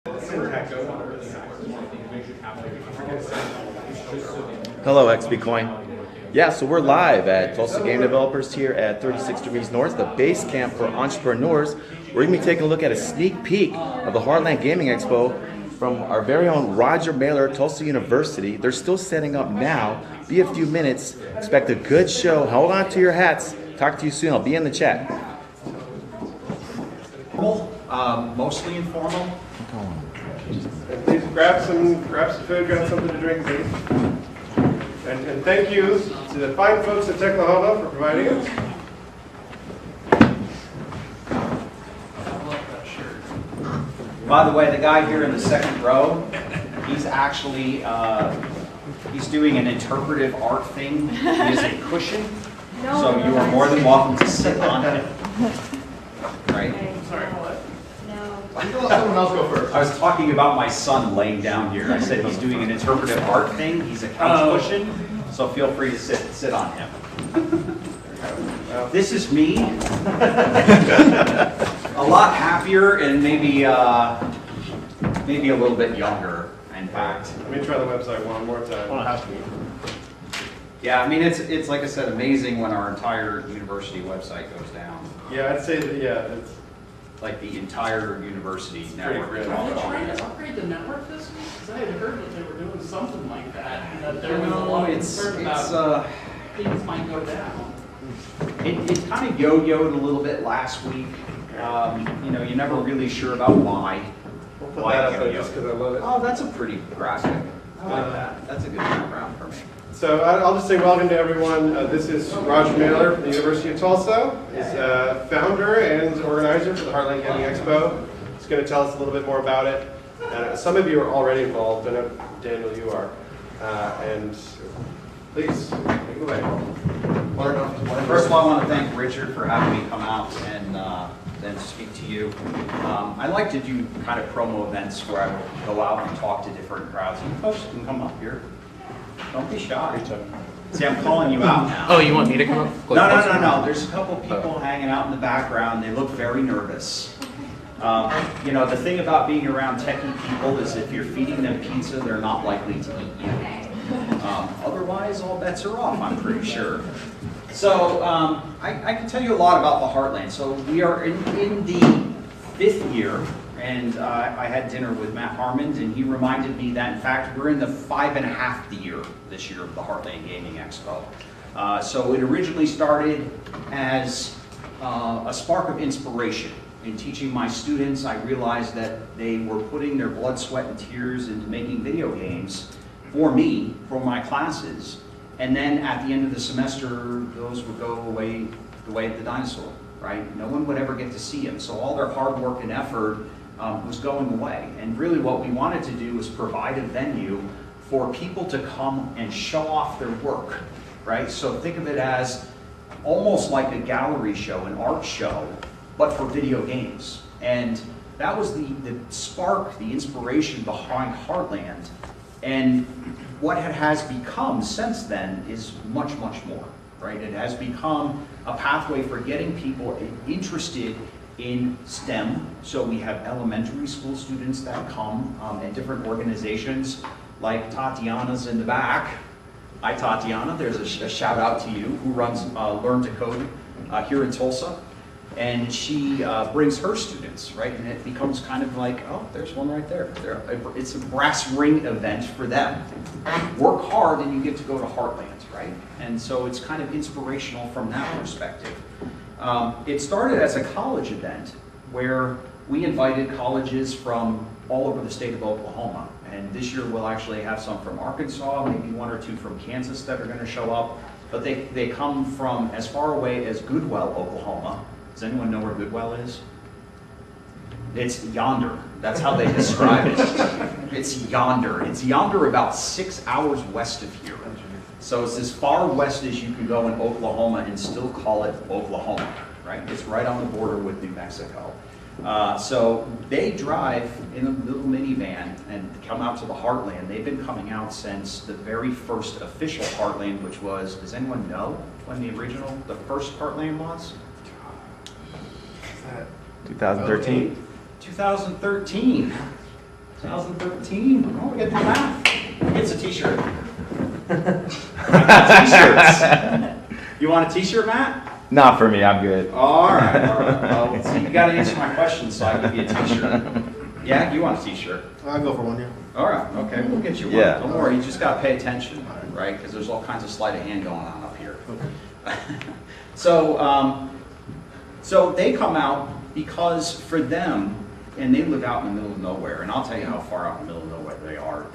Hello, XBcoin. Yeah, so we're live at Tulsa Game Developers here at 36 Degrees North, the base camp for entrepreneurs. We're going to be taking a look at a sneak peek of the Heartland Gaming Expo from our very own Roger Mailer, Tulsa University. They're still setting up now. Be a few minutes. Expect a good show. Hold on to your hats. Talk to you soon. I'll be in the chat. Mostly informal. And please grab some food, grab something to drink, please. And thank you to the fine folks at Oklahoma for providing it. By the way, the guy here in the second row, he's actually he's doing an interpretive art thing. He is a cushion, so you are more than welcome to sit on it. Right? Sorry, what? Why don't you let someone else go first? I was talking about my son laying down here. I said he's doing an interpretive art thing. He's a couch cushion, so feel free to sit on him. This is me. A lot happier and maybe a little bit younger, in fact. Let me try the website one more time. Yeah, I mean, it's like I said, amazing when our entire university website goes down. Yeah, I'd say that, yeah, it's Like the entire university network. great. Are they trying to upgrade the network this week? Because I had heard that they were doing something like that, and that there was a lot of concern about things might go down. It kind of yo-yoed a little bit last week. You know, you're never really sure about why. We'll put that up there just because I love it. Oh, that's a pretty graphic. I like that. That's a good background for me. So I'll just say welcome to everyone. This is Roger Mailer from the University of Tulsa. He's founder and organizer for the Heartland Gaming Expo. He's going to tell us a little bit more about it. Some of you are already involved. I know, Daniel, you are. And please, take it away. First of all, I want to thank Richard for having me come out and then speak to you. I like to do kind of promo events where I will go out and talk to different crowds. You folks can come up here. Don't be shy. See, I'm calling you out now. Oh, you want me to come up? No. There's a couple people hanging out in the background. They look very nervous. You know, the thing about being around techie people is if you're feeding them pizza, they're not likely to eat you. Otherwise, all bets are off, I'm pretty sure. So I can tell you a lot about the Heartland. So we are in the 5th year, and I had dinner with Matt Harmon, and he reminded me that, in fact, we're in the 5.5th year this year of the Heartland Gaming Expo. So it originally started as a spark of inspiration. In teaching my students, I realized that they were putting their blood, sweat, and tears into making video games for me, for my classes, and then at the end of the semester, those would go away the way of the dinosaur, right? No one would ever get to see them. So all their hard work and effort was going away. And really what we wanted to do was provide a venue for people to come and show off their work, right? So think of it as almost like a gallery show, an art show, but for video games. And that was the spark, the inspiration behind Heartland. And what it has become since then is much, much more, right? It has become a pathway for getting people interested in STEM. So we have elementary school students that come and different organizations like Tatiana's in the back. Hi, Tatiana. There's a shout out to you, who runs Learn to Code here in Tulsa. And she brings her students, right? And it becomes kind of like, oh, there's one right there. It's a brass ring event for them. Work hard and you get to go to Heartland, right? And so it's kind of inspirational from that perspective. It started as a college event where we invited colleges from all over the state of Oklahoma. And this year we'll actually have some from Arkansas, maybe 1 or 2 from Kansas that are going to show up. But they come from as far away as Goodwell, Oklahoma. Does anyone know where Goodwell is? It's yonder. That's how they describe it. It's yonder. It's yonder about 6 hours west of here. So it's as far west as you can go in Oklahoma and still call it Oklahoma, right? It's right on the border with New Mexico. So they drive in a little minivan and come out to the Heartland. They've been coming out since the very first official Heartland, which was, does anyone know when the first Heartland was? 2013. 2013. 2013. Oh, we got the math. It's a t-shirt. I got t-shirts. You want a t-shirt, Matt? Not for me, I'm good. All right, all right. Well, so you got to answer my question, so I give you a t-shirt. Yeah, you want a t-shirt? I'll go for one, yeah. All right, okay, we'll get you one. Yeah. Don't worry, you just got to pay attention, right? Because there's all kinds of sleight of hand going on up here. Okay. So they come out because for them, and they live out in the middle of nowhere, and I'll tell you how far out in the middle of nowhere they are.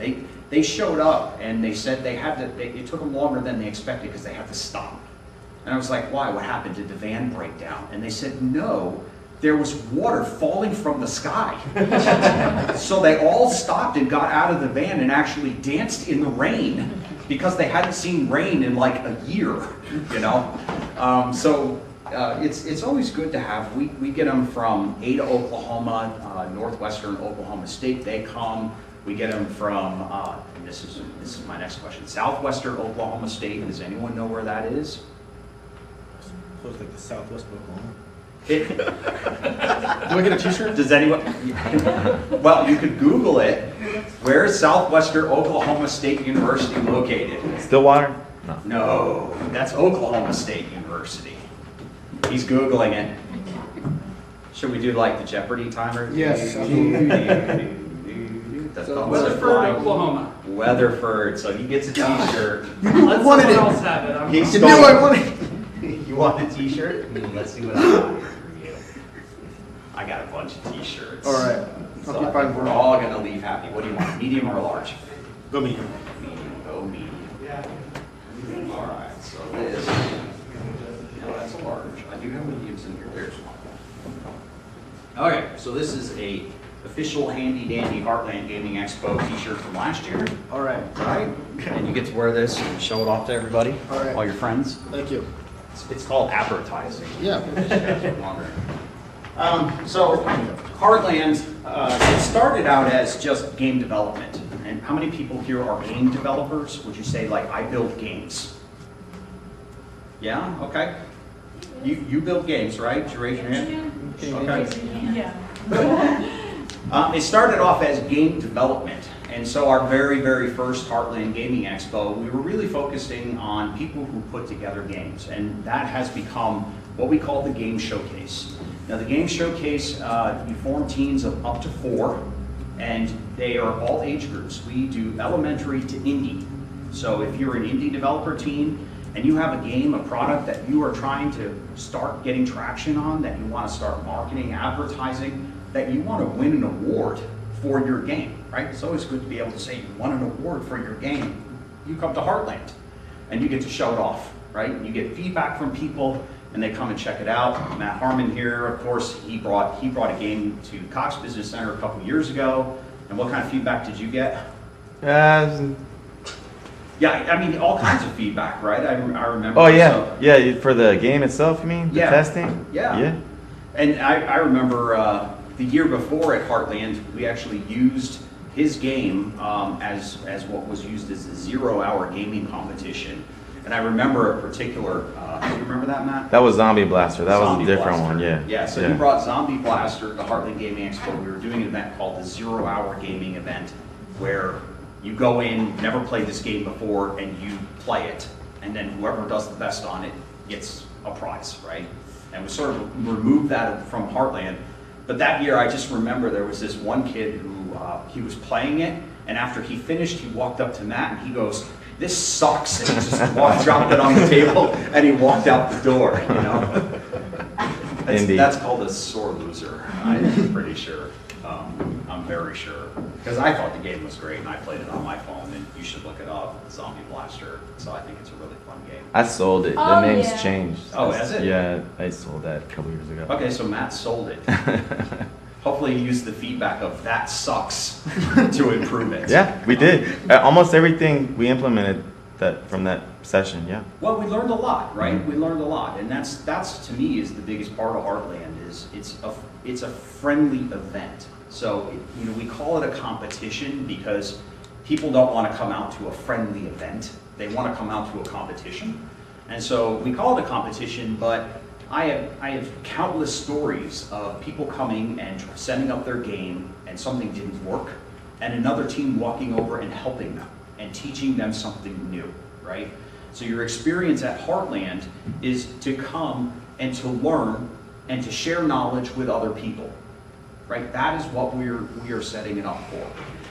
They showed up and they said they had to, it took them longer than they expected because they had to stop. And I was like, why? What happened? Did the van break down? And they said, no, there was water falling from the sky. So they all stopped and got out of the van and actually danced in the rain because they hadn't seen rain in like a year, you know? It's always good to have, we get them from Ada, Oklahoma, northwestern Oklahoma State, they come. We get them from, and this is my next question, southwestern Oklahoma State. Does anyone know where that is? So it's like the southwest of Oklahoma. It, Do I get a t-shirt? does anyone, well, you could Google it. Where is southwestern Oklahoma State University located? Stillwater? No. No, that's Oklahoma State University. He's Googling it. Should we do like the Jeopardy timer? Yes, That's So called Weatherford, Oklahoma. Weatherford, so he gets a t-shirt. Let wanted someone it. else have it. I'm He I'm- stole knew I it. wanted You want a t-shirt? Let's see what I got here for you. I got a bunch of t-shirts. All right. So I'll keep I fine think for we're now. all gonna leave happy. What do you want, medium or large? Go medium. Medium, go medium. All right, so this, no, that's large. I do have mediums in here, there's one. Okay, so this is a official handy dandy Heartland Gaming Expo t-shirt from last year. All right. Right, and you get to wear this and show it off to everybody, All right. all your friends. Thank you. It's called advertising. Yeah. So Heartland, it started out as just game development. And how many people here are game developers? Would you say like, I build games? Yeah, okay. You build games, right? Did you raise your hand? Okay. Yeah. It started off as game development, and so our very, very first Heartland Gaming Expo, we were really focusing on people who put together games, and that has become what we call the Game Showcase. Now the Game Showcase, you form teams of up to 4, and they are all age groups. We do elementary to indie. So if you're an indie developer team, and you have a game, a product that you are trying to start getting traction on, that you want to start marketing, advertising, that you want to win an award for your game, right? It's always good to be able to say you won an award for your game. You come to Heartland and you get to show it off, right? You get feedback from people and they come and check it out. Matt Harmon here, of course, he brought a game to Cox Business Center a couple years ago. And what kind of feedback did you get? Yeah, I mean, all kinds of feedback, right? I remember. Oh yeah, so- yeah. For the game itself, you mean? The Yeah. testing? Yeah. Yeah. And I remember the year before at Heartland, we actually used his game as what was used as a 0-hour gaming competition. And I remember a particular, do you remember that, Matt? That was Zombie Blaster. That was Zombie a different Blaster. one, yeah. Yeah, so he brought Zombie Blaster to Heartland Gaming Expo. We were doing an event called the 0-hour gaming event, where you go in, never played this game before, and you play it. And then whoever does the best on it gets a prize, right? And we sort of removed that from Heartland. But that year, I just remember there was this one kid who, he was playing it, and after he finished, he walked up to Matt and he goes, "This sucks," and he just dropped it on the table, and he walked out the door, you know? Indeed. That's called a sore loser, I'm pretty sure. I'm very sure. Because I thought the game was great, and I played it on my phone, and you should look it up, Zombie Blaster. So I think it's a really fun game. I sold it. The Oh, name's yeah. changed. Oh, has it? Yeah, I sold that a couple years ago. Okay, so Matt sold it. Hopefully you used the feedback of "that sucks" to improve it. Yeah, we did. Almost everything we implemented from that session, yeah. Well, we learned a lot, right? We learned a lot, and that's to me is the biggest part of Heartland is it's a friendly event. So we call it a competition because people don't want to come out to a friendly event; they want to come out to a competition, and so we call it a competition. But I have countless stories of people coming and setting up their game and something didn't work, and another team walking over and helping them and teaching them something new, right? So your experience at Heartland is to come and to learn and to share knowledge with other people, right? That is what we are setting it up for.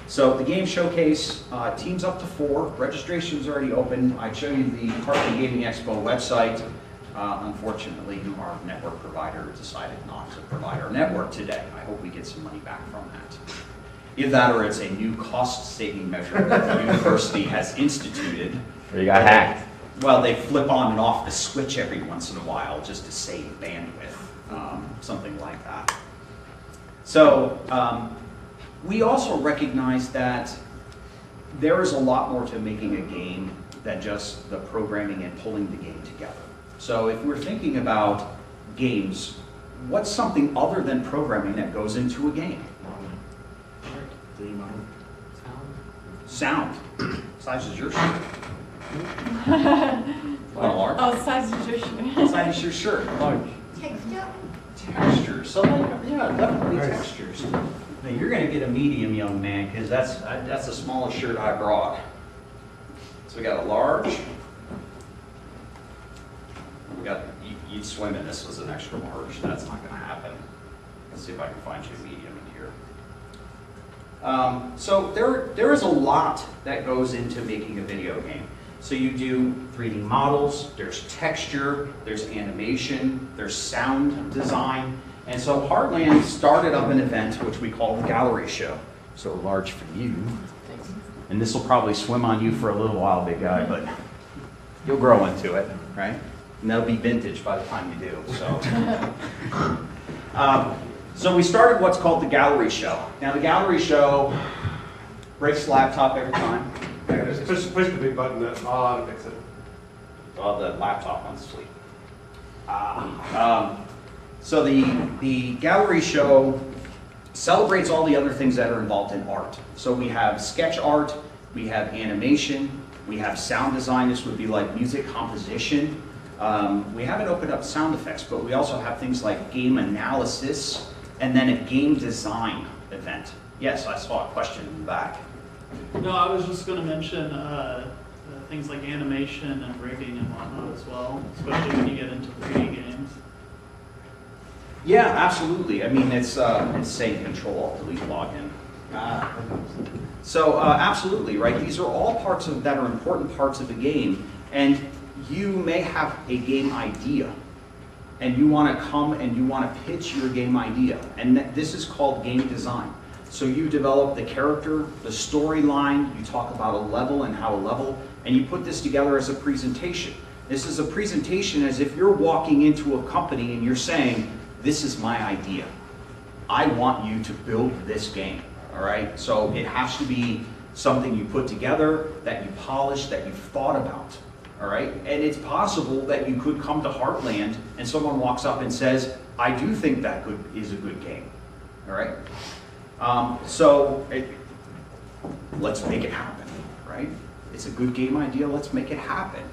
So the game showcase, teams up to 4, registration's already open. I show you the Heartland Gaming Expo website. Unfortunately, our network provider decided not to provide our network today. I hope we get some money back from that. Either that or it's a new cost-saving measure that the university has instituted. Or you got hacked. Well, they flip on and off the switch every once in a while just to save bandwidth, something like that. So we also recognize that there is a lot more to making a game than just the programming and pulling the game together. So if we're thinking about games, what's something other than programming that goes into a game? Sound. Size is your shirt. Large. Oh, size of your shirt. Size is your shirt. Large. Textures. So yeah, definitely textures. Now you're gonna get a medium, young man, because that's the smallest shirt I brought. So we got a large. We got you'd swim in this was an extra large. That's not gonna happen. Let's see if I can find you a medium in here. So there is a lot that goes into making a video game. So you do 3D models, there's texture, there's animation, there's sound design. And so Heartland started up an event which we call the Gallery Show. So large for you. And this will probably swim on you for a little while, big guy, but you'll grow into it, right? And that'll be vintage by the time you do. So we started what's called the Gallery Show. Now the Gallery Show breaks the laptop every time. Yeah, just push the big button. That's all to fix it. Well, the laptop wants to sleep. So the Gallery Show celebrates all the other things that are involved in art. So we have sketch art, we have animation, we have sound design. This would be like music composition. We haven't opened up sound effects, but we also have things like game analysis and then a game design event. Yes, I saw a question in the back. No, I was just going to mention things like animation and rigging and whatnot as well, especially when you get into 3D games. Yeah, absolutely. I mean, it's saying Control Delete Login. So absolutely, right? These are all parts of that are important parts of the game, and you may have a game idea, and you want to come and you want to pitch your game idea, and this is called game design. So you develop the character, the storyline, you talk about a level and how a level, and you put this together as a presentation. This is a presentation as if you're walking into a company and you're saying, this is my idea. I want you to build this game, all right? So it has to be something you put together, that you polish, that you've thought about, all right? And it's possible that you could come to Heartland and someone walks up and says, I do think that is a good game, all right? Let's make it happen, right? It's a good game idea, let's make it happen.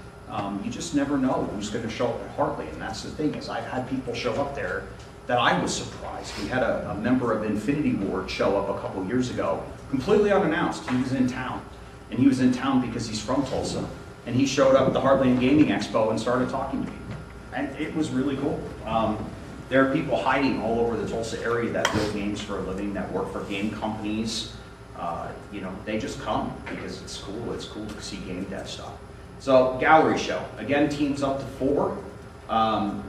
You just never know who's going to show up at Heartland, and that's the thing is I've had people show up there that I was surprised. We had a member of Infinity Ward show up a couple years ago, completely unannounced. He was in town, and he was in town because he's from Tulsa, and he showed up at the Heartland Gaming Expo and started talking to me, and it was really cool. There are people hiding all over the Tulsa area that build games for a living, that work for game companies. You know, they just come because it's cool. It's cool to see game dev stuff. So, Gallery Show. Again, teams up to 4.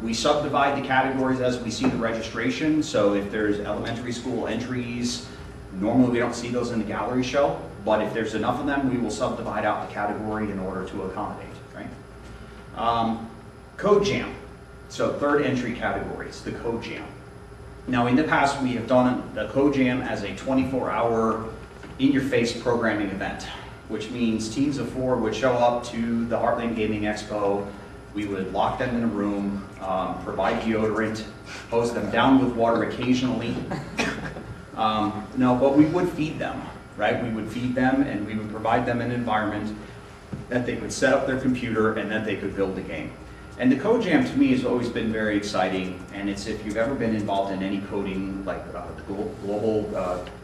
We subdivide the categories as we see the registration. So if there's elementary school entries, normally we don't see those in the Gallery Show. But if there's enough of them, we will subdivide out the category in order to accommodate, right? Code Jam. So third entry category is the Code Jam. Now in the past we have done the Code Jam as a 24-hour in-your-face programming event, which means teams of 4 would show up to the Heartland Gaming Expo. We would lock them in a room, provide deodorant, hose them down with water occasionally. No, but we would feed them, right? We would feed them and we would provide them an environment that they could set up their computer and that they could build a game. And the Code Jam to me has always been very exciting, and it's if you've ever been involved in any coding, like the global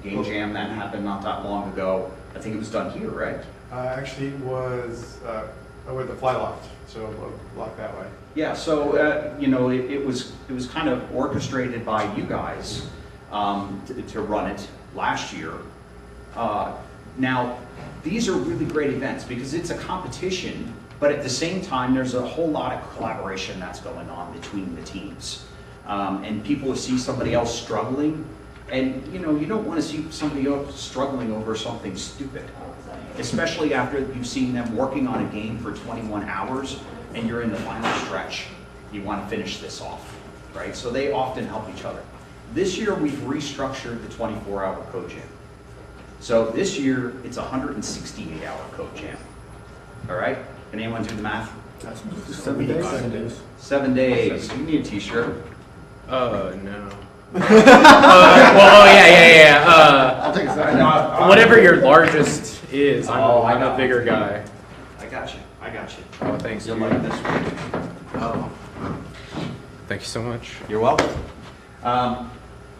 game jam that happened not that long ago. I think it was done here, right? Actually, it was with the fly loft, so locked that way. Yeah, so you know, it was kind of orchestrated by you guys to run it last year. Now, these are really great events because it's a competition, but at the same time, there's a whole lot of collaboration that's going on between the teams. And people see somebody else struggling, and you know, you don't want to see somebody else struggling over something stupid, especially after you've seen them working on a game for 21 hours and you're in the final stretch. You want to finish this off, right? So they often help each other. This year, we've restructured the 24-hour Code Jam. So this year, it's a 168-hour Code Jam. All right? Can anyone do the math? 7 days. 7 days. 7 days. You need a t-shirt. No. Well, yeah. I'll take a second. Whatever your largest is, Oh, I I'm got a bigger one. guy. I got you. I got you. Oh, thanks. You'll dude. like this one. Oh. Thank you so much. You're welcome.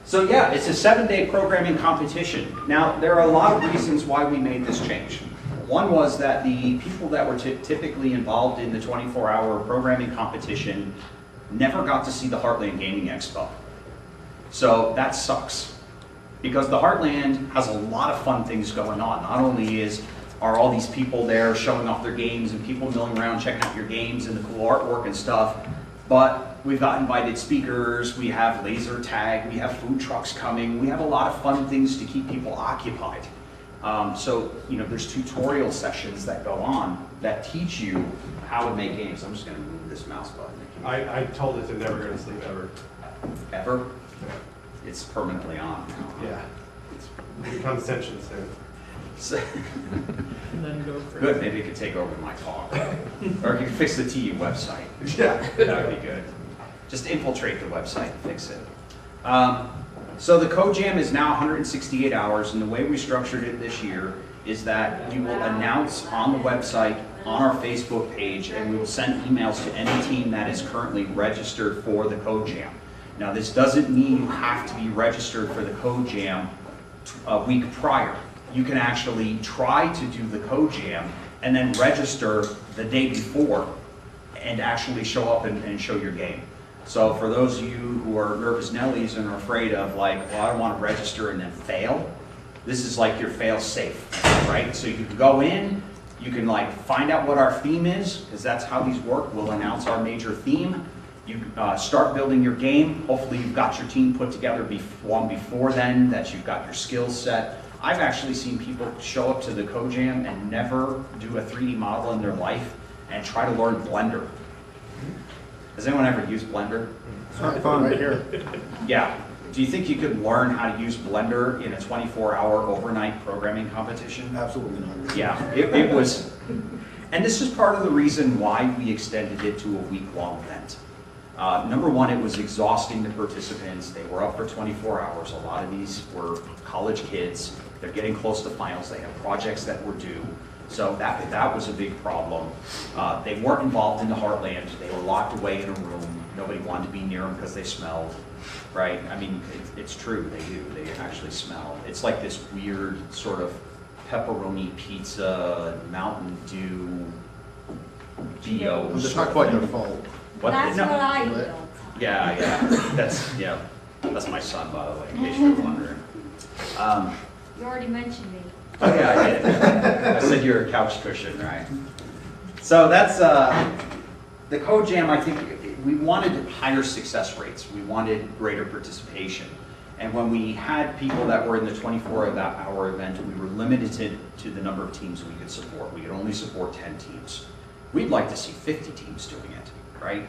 So yeah, it's a 7-day programming competition. Now, there are a lot of reasons why we made this change. One was that the people that were typically involved in the 24-hour programming competition never got to see the Heartland Gaming Expo. So that sucks, because the Heartland has a lot of fun things going on. Not only are all these people there showing off their games and people milling around checking out your games and the cool artwork and stuff, but we've got invited speakers, we have laser tag, we have food trucks coming, we have a lot of fun things to keep people occupied. So, you know, there's tutorial sessions that go on that teach you how to make games. I'm just going to move this mouse button. I told it to never go to sleep ever. Ever? It's permanently on now. Yeah. It's become sentient soon. So, And then go for good, maybe it could take over my talk. Or you can fix the TU website. Yeah. That would be good. Just infiltrate the website and fix it. So the Code Jam is now 168 hours, and the way we structured it this year is that we will announce on the website, on our Facebook page, and we will send emails to any team that is currently registered for the Code Jam. Now, this doesn't mean you have to be registered for the Code Jam a week prior. You can actually try to do the Code Jam and then register the day before and actually show up and show your game. So for those of you who are nervous Nellies and are afraid of like, well, I don't want to register and then fail, this is like your fail safe, right? So you can go in, you can like find out what our theme is, because that's how these work. We'll announce our major theme. You start building your game. Hopefully you've got your team put together long before then, that you've got your skills set. I've actually seen people show up to the Code Jam and never do a 3D model in their life and try to learn Blender. Has anyone ever used Blender? It's not fun right here. Yeah. Do you think you could learn how to use Blender in a 24-hour overnight programming competition? Absolutely not. Yeah, it was. And this is part of the reason why we extended it to a week-long event. Number one, it was exhausting the participants. They were up for 24 hours. A lot of these were college kids. They're getting close to finals. They have projects that were due. So that was a big problem. They weren't involved in the Heartland. They were locked away in a room. Nobody wanted to be near them because they smelled, right? I mean, it's true, they do. They actually smell. It's like this weird sort of pepperoni pizza, Mountain Dew, Geo. It's not quite their fault. What? That's No. what I What? built. Yeah. That's my son, by the way, in case you're wondering. You already mentioned me. Oh yeah, I did. I said you're a couch cushion, right? So that's the Code Jam. I think we wanted higher success rates. We wanted greater participation. And when we had people that were in the 24-hour event, we were limited to the number of teams we could support. We could only support 10 teams. We'd like to see 50 teams doing it, right?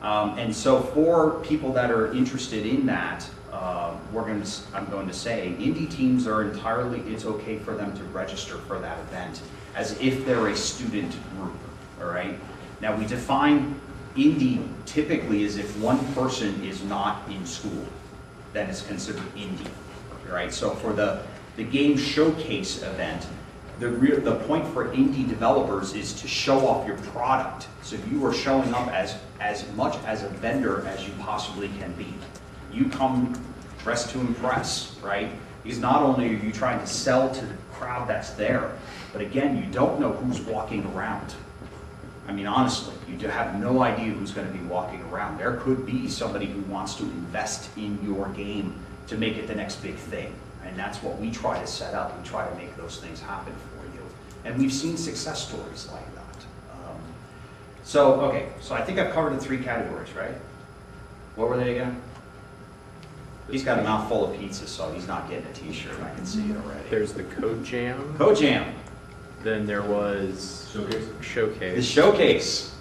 And so for people that are interested in that, I'm going to say indie teams are entirely, it's okay for them to register for that event as if they're a student group, all right? Now we define indie typically as if one person is not in school, then it's considered indie, right? So for the game showcase event, the point for indie developers is to show off your product. So you are showing up as much as a vendor as you possibly can be. You come dressed to impress, right? Because not only are you trying to sell to the crowd that's there, but again, you don't know who's walking around. I mean, honestly, you do have no idea who's going to be walking around. There could be somebody who wants to invest in your game to make it the next big thing. And that's what we try to set up. We try to make those things happen for you. And we've seen success stories like that. Okay, so I think I've covered the 3 categories, right? What were they again? He's got a mouthful of pizza, so he's not getting a t-shirt. I can see it already. There's the Code Jam. Code Jam. Then there was Showcase. The showcase.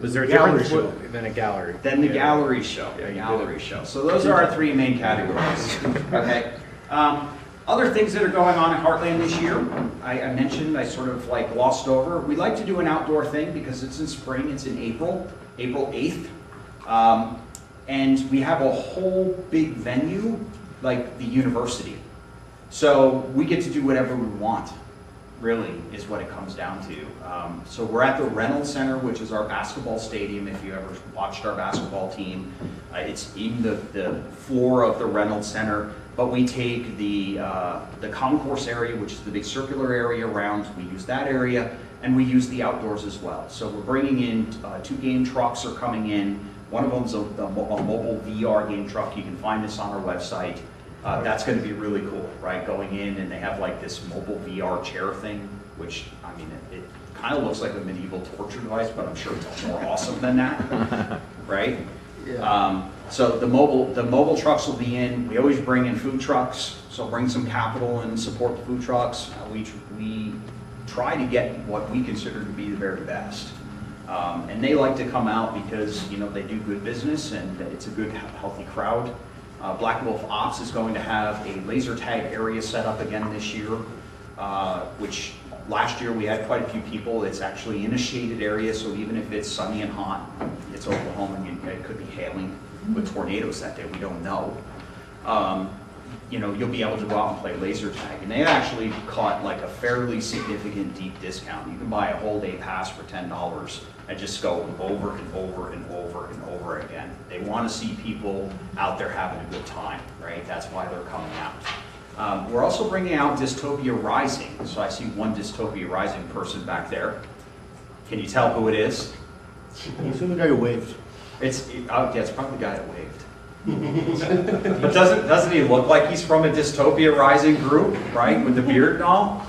Was there a Gallery different show. than a gallery? Then the Yeah. gallery show. Yeah, The you gallery did it. show. So those are our 3 main categories. Okay. Other things that are going on at Heartland this year, I mentioned, I sort of like glossed over. We like to do an outdoor thing because it's in spring, it's in April 8th. And we have a whole big venue, like the university. So we get to do whatever we want, really, is what it comes down to. So we're at the Reynolds Center, which is our basketball stadium. If you ever watched our basketball team, it's in the floor of the Reynolds Center. But we take the concourse area, which is the big circular area around. We use that area, and we use the outdoors as well. So we're bringing in 2 game trucks are coming in. One of them is a mobile VR game truck. You can find this on our website. That's going to be really cool, right? Going in, and they have like this mobile VR chair thing, which, I mean, it kind of looks like a medieval torture device, but I'm sure it's more awesome than that, right? Yeah. So the mobile trucks will be in. We always bring in food trucks, so bring some capital and support the food trucks. We try to get what we consider to be the very best. And they like to come out because, you know, they do good business and it's a good, healthy crowd. Black Wolf Ops is going to have a laser tag area set up again this year, which last year we had quite a few people. It's actually in a shaded area, so even if it's sunny and hot, it's Oklahoma and it could be hailing with tornadoes that day, we don't know. You know, you'll be able to go out and play laser tag. And they actually caught like a fairly significant deep discount. You can buy a whole day pass for $10 and just go over and over and over and over again. They want to see people out there having a good time, right? That's why they're coming out. We're also bringing out Dystopia Rising. So I see one Dystopia Rising person back there. Can you tell who it is? He's the guy who waved. Yeah, it's probably the guy that waved. But doesn't he look like he's from a Dystopia Rising group, right? With the beard and all?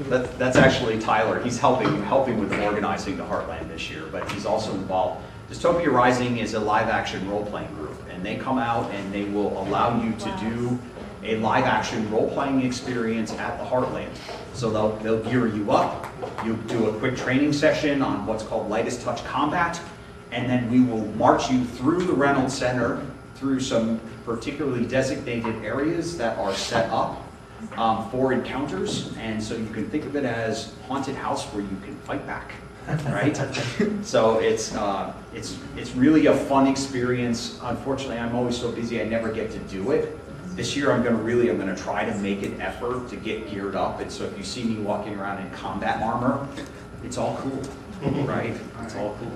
That's actually Tyler. He's helping with organizing the Heartland this year, but he's also involved. Dystopia Rising is a live action role-playing group, and they come out and they will allow you to do a live action role-playing experience at the Heartland. So they'll gear you up, you do a quick training session on what's called lightest touch combat, and then we will march you through the Reynolds Center, through some particularly designated areas that are set up for encounters. And so you can think of it as haunted house where you can fight back, right? So it's really a fun experience. Unfortunately, I'm always so busy, I never get to do it. This year I'm gonna try to make an effort to get geared up. And so if you see me walking around in combat armor, it's all cool, right? It's all cool.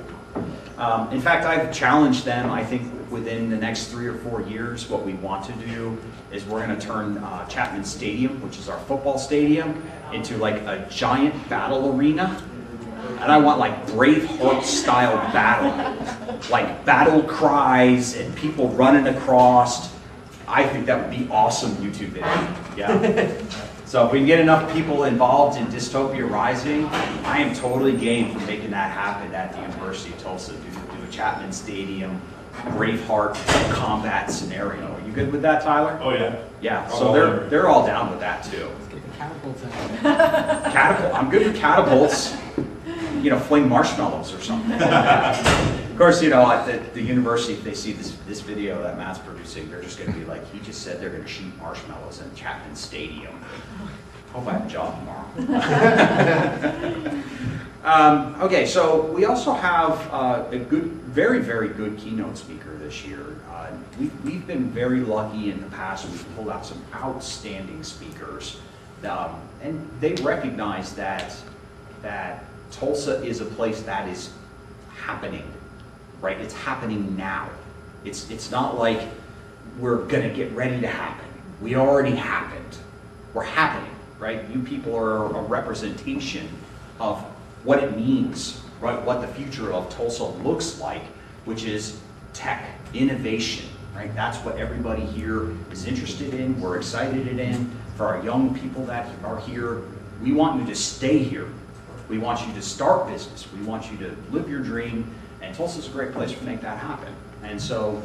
In fact, I've challenged them, I think within the next 3 or 4 years, what we want to do is we're going to turn Chapman Stadium, which is our football stadium, into like a giant battle arena. And I want like Braveheart style battle, like battle cries and people running across. I think that would be awesome YouTube video, yeah. So if we can get enough people involved in Dystopia Rising, I am totally game for making that happen at the University of Tulsa. Do a Chapman Stadium, Braveheart combat scenario. Are you good with that, Tyler? Oh yeah. Yeah, so they're all down with that too. Catapults out. Catapult, I'm good with catapults. You know, fling marshmallows or something. Of course, you know, at the university, if they see this video that Matt's producing, they're just going to be like, he just said they're going to shoot marshmallows in Chapman Stadium. Hope I have a job tomorrow. Okay, so we also have a very, very good keynote speaker this year. We've been very lucky in the past. We've pulled out some outstanding speakers. And they recognize that Tulsa is a place that is happening, right? It's happening now. It's not like we're gonna get ready to happen. We already happened. We're happening, right? You people are a representation of what it means, right? What the future of Tulsa looks like, which is tech, innovation, right? That's what everybody here is interested in. We're excited in. For our young people that are here, we want you to stay here. We want you to start business. We want you to live your dream, and Tulsa's a great place to make that happen. And so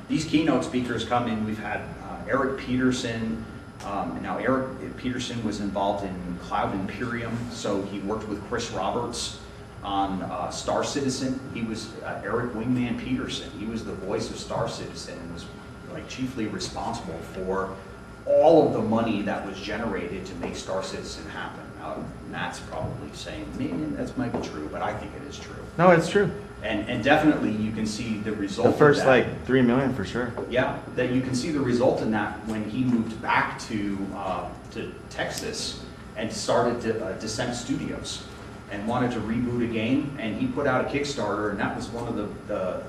these keynote speakers come in. We've had Eric Peterson. Now Eric Peterson was involved in Cloud Imperium, so he worked with Chris Roberts on Star Citizen. He was Eric Wingman Peterson. He was the voice of Star Citizen and was like chiefly responsible for all of the money that was generated to make Star Citizen happen. Now, Matt's probably saying, man, that might be true, but I think it is true. No, it's true. And definitely you can see the result The first of that. like 3 million for sure. Yeah, that you can see the result in that when he moved back to Texas and started Descent Studios and wanted to reboot a game, and he put out a Kickstarter, and that was one of the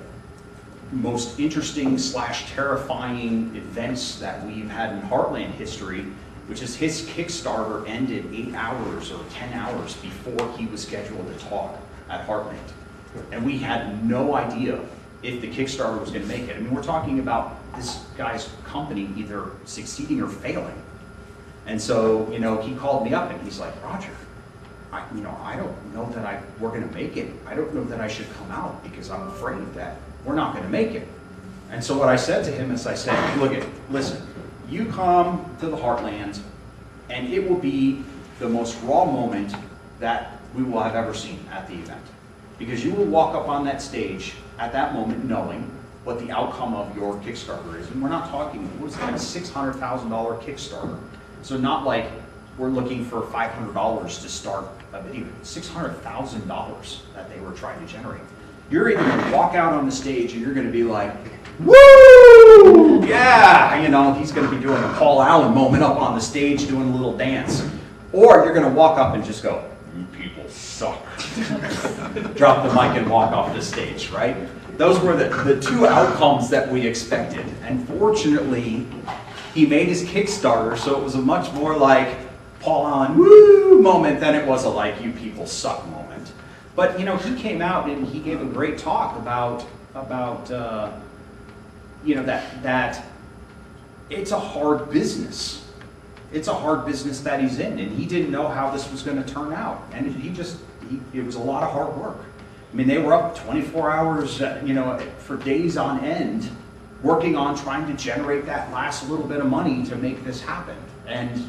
most interesting / terrifying events that we've had in Heartland history, which is his Kickstarter ended 8 hours or 10 hours before he was scheduled to talk at Heartland. And we had no idea if the Kickstarter was going to make it. I mean, we're talking about this guy's company either succeeding or failing. And so, you know, he called me up and he's like, Roger, I don't know that we're going to make it. I don't know that I should come out because I'm afraid that we're not going to make it. And so what I said to him is I said, listen, you come to the Heartland and it will be the most raw moment that we will have ever seen at the event. Because you will walk up on that stage at that moment knowing what the outcome of your Kickstarter is. And we're not talking, it was like a $600,000 Kickstarter. So not like we're looking for $500 to start a video. $600,000 that they were trying to generate. You're either going to walk out on the stage and you're going to be like, woo! Yeah! You know, he's going to be doing a Paul Allen moment up on the stage doing a little dance. Or you're going to walk up and just go, you people suck. Drop the mic and walk off the stage, right? Those were the two outcomes that we expected. And fortunately, he made his Kickstarter, so it was a much more like Paul Allen woo moment than it was a like you people suck moment. But you know, he came out and he gave a great talk about you know, that it's a hard business. It's a hard business that he's in, and he didn't know how this was going to turn out. And it was a lot of hard work. I mean, they were up 24 hours, you know, for days on end, working on trying to generate that last little bit of money to make this happen. And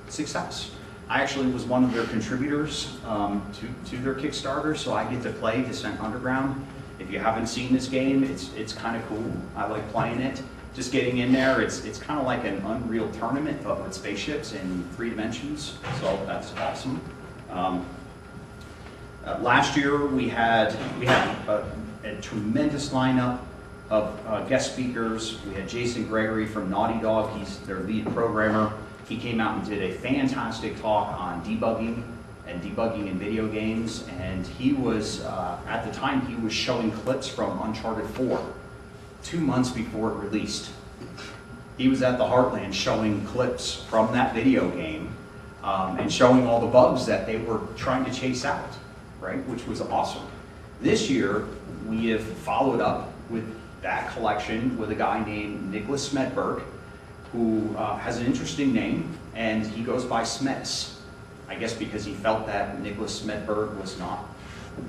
success. I actually was one of their contributors to their Kickstarter, so I get to play Descent Underground. If you haven't seen this game, it's kind of cool. I like playing it. Just getting in there, it's kind of like an Unreal tournament, but with spaceships in 3 dimensions, so that's awesome. Last year we had a tremendous lineup of guest speakers. We had Jason Gregory from Naughty Dog. He's their lead programmer. He came out and did a fantastic talk on debugging and debugging in video games. And he was, at the time, he was showing clips from Uncharted 4, 2 months before it released. He was at the Heartland showing clips from that video game and showing all the bugs that they were trying to chase out, right? Which was awesome. This year, we have followed up with that collection with a guy named Nicholas Smedberg, who has an interesting name, and he goes by Smetis. I guess because he felt that Nicholas Smedberg was not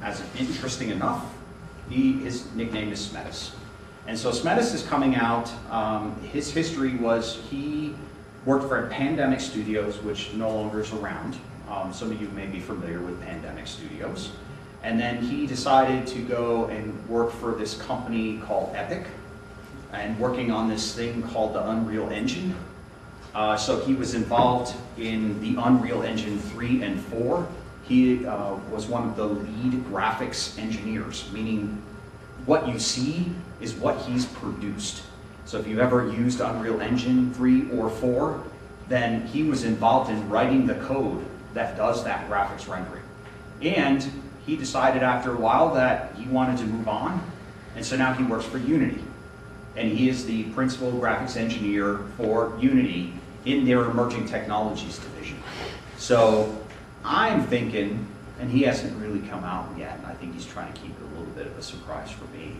as interesting enough, his nickname is Smetis. And so Smetis is coming out. His history was he worked for Pandemic Studios, which no longer is around. Some of you may be familiar with Pandemic Studios. And then he decided to go and work for this company called Epic, and working on this thing called the Unreal Engine. So he was involved in the Unreal Engine 3 and 4. He was one of the lead graphics engineers, meaning what you see is what he's produced. So if you've ever used Unreal Engine 3 or 4, then he was involved in writing the code that does that graphics rendering. And he decided after a while that he wanted to move on, and so now he works for Unity. And he is the principal graphics engineer for Unity in their emerging technologies division. So I'm thinking, and he hasn't really come out yet, and I think he's trying to keep it a little bit of a surprise for me,